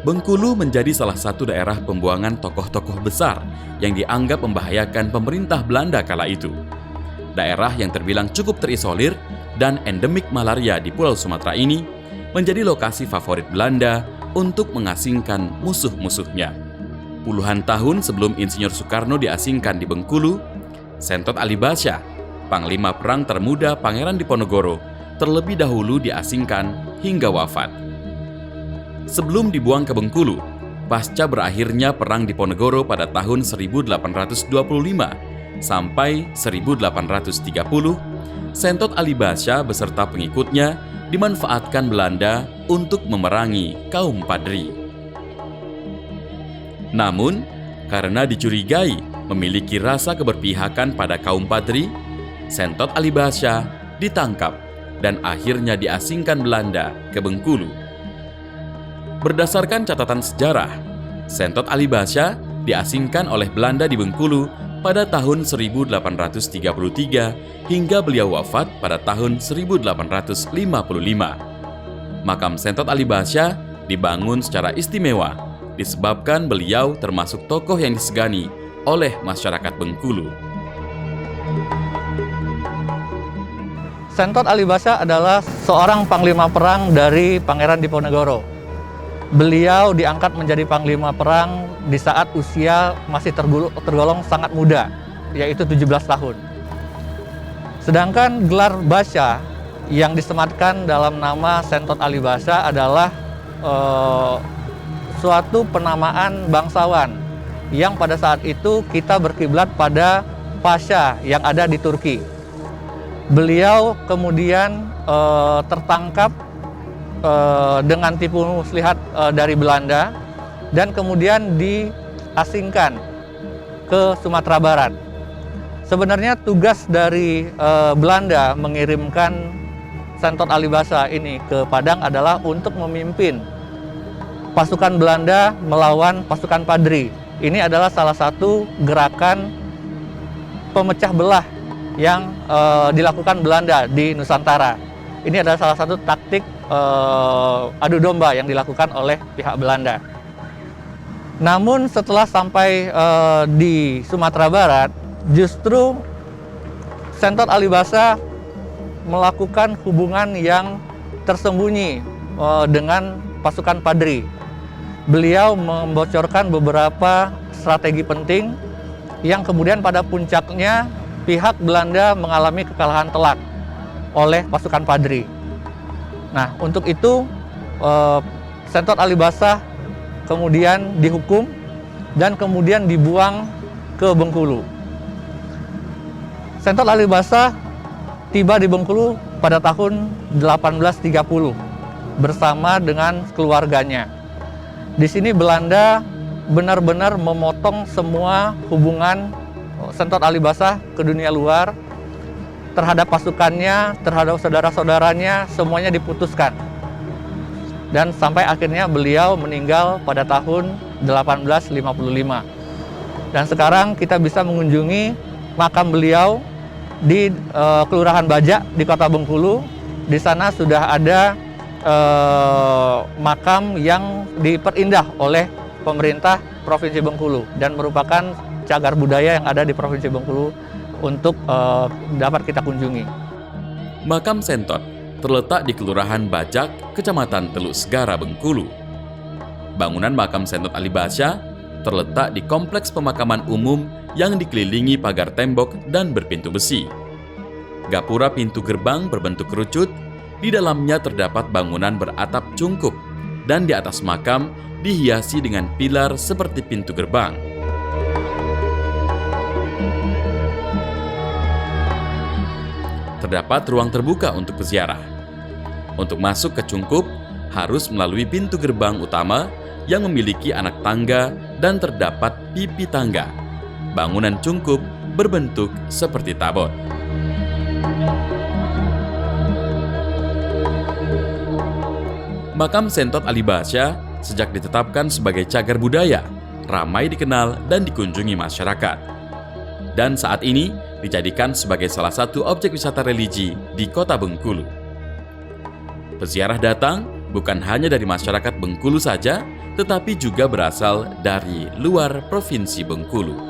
Bengkulu menjadi salah satu daerah pembuangan tokoh-tokoh besar yang dianggap membahayakan pemerintah Belanda kala itu. Daerah yang terbilang cukup terisolir dan endemik malaria di Pulau Sumatera ini menjadi lokasi favorit Belanda untuk mengasingkan musuh-musuhnya. Puluhan tahun sebelum Insinyur Soekarno diasingkan di Bengkulu, Sentot Ali Basya, Panglima Perang termuda Pangeran Diponegoro, terlebih dahulu diasingkan hingga wafat. Sebelum dibuang ke Bengkulu, pasca berakhirnya Perang Diponegoro pada tahun 1825 sampai 1830, Sentot Ali Basya beserta pengikutnya dimanfaatkan Belanda untuk memerangi kaum Padri. Namun, karena dicurigai memiliki rasa keberpihakan pada kaum Padri, Sentot Ali Basya ditangkap dan akhirnya diasingkan Belanda ke Bengkulu. Berdasarkan catatan sejarah, Sentot Ali Basya diasingkan oleh Belanda di Bengkulu pada tahun 1833 hingga beliau wafat pada tahun 1855. Makam Sentot Ali Basya dibangun secara istimewa disebabkan beliau termasuk tokoh yang disegani oleh masyarakat Bengkulu. Sentot Ali Basya adalah seorang panglima perang dari Pangeran Diponegoro. Beliau diangkat menjadi panglima perang di saat usia masih tergolong sangat muda, yaitu 17 tahun. Sedangkan gelar Basya yang disematkan dalam nama Sentot Ali Basya adalah suatu penamaan bangsawan yang pada saat itu kita berkiblat pada Pasha yang ada di Turki. Beliau kemudian tertangkap dengan tipu muslihat dari Belanda dan kemudian diasingkan ke Sumatera Barat. Sebenarnya tugas dari Belanda mengirimkan Sentot Ali Basya ini ke Padang adalah untuk memimpin pasukan Belanda melawan pasukan Padri. Ini adalah salah satu gerakan pemecah belah yang dilakukan Belanda di Nusantara. Ini adalah salah satu taktik adu domba yang dilakukan oleh pihak Belanda. Namun setelah sampai di Sumatera Barat, justru Sentot Ali Basya melakukan hubungan yang tersembunyi dengan pasukan Padri. Beliau membocorkan beberapa strategi penting yang kemudian pada puncaknya pihak Belanda mengalami kekalahan telak oleh pasukan Padri. Nah, untuk itu Sentot Ali Basya kemudian dihukum dan kemudian dibuang ke Bengkulu. Sentot Ali Basya tiba di Bengkulu pada tahun 1830 bersama dengan keluarganya. Di sini Belanda benar-benar memotong semua hubungan Sentot Ali Basya ke dunia luar, terhadap pasukannya, terhadap saudara-saudaranya, semuanya diputuskan. Dan sampai akhirnya beliau meninggal pada tahun 1855. Dan sekarang kita bisa mengunjungi makam beliau di Kelurahan Bajak di Kota Bengkulu. Di sana sudah ada makam yang diperindah oleh pemerintah Provinsi Bengkulu dan merupakan cagar budaya yang ada di Provinsi Bengkulu untuk dapat kita kunjungi. Makam Sentot terletak di Kelurahan Bajak, Kecamatan Teluk Segara, Bengkulu. Bangunan makam Sentot Ali Basya terletak di kompleks pemakaman umum yang dikelilingi pagar tembok dan berpintu besi. Gapura pintu gerbang berbentuk kerucut, di dalamnya terdapat bangunan beratap cungkup dan di atas makam dihiasi dengan pilar seperti pintu gerbang. Terdapat ruang terbuka untuk peziarah. Untuk masuk ke cungkup, harus melalui pintu gerbang utama yang memiliki anak tangga dan terdapat pipi tangga. Bangunan cungkup berbentuk seperti tabot. Makam Sentot Ali Basya sejak ditetapkan sebagai cagar budaya, ramai dikenal dan dikunjungi masyarakat. Dan saat ini dijadikan sebagai salah satu objek wisata religi di Kota Bengkulu. Peziarah datang bukan hanya dari masyarakat Bengkulu saja, tetapi juga berasal dari luar Provinsi Bengkulu.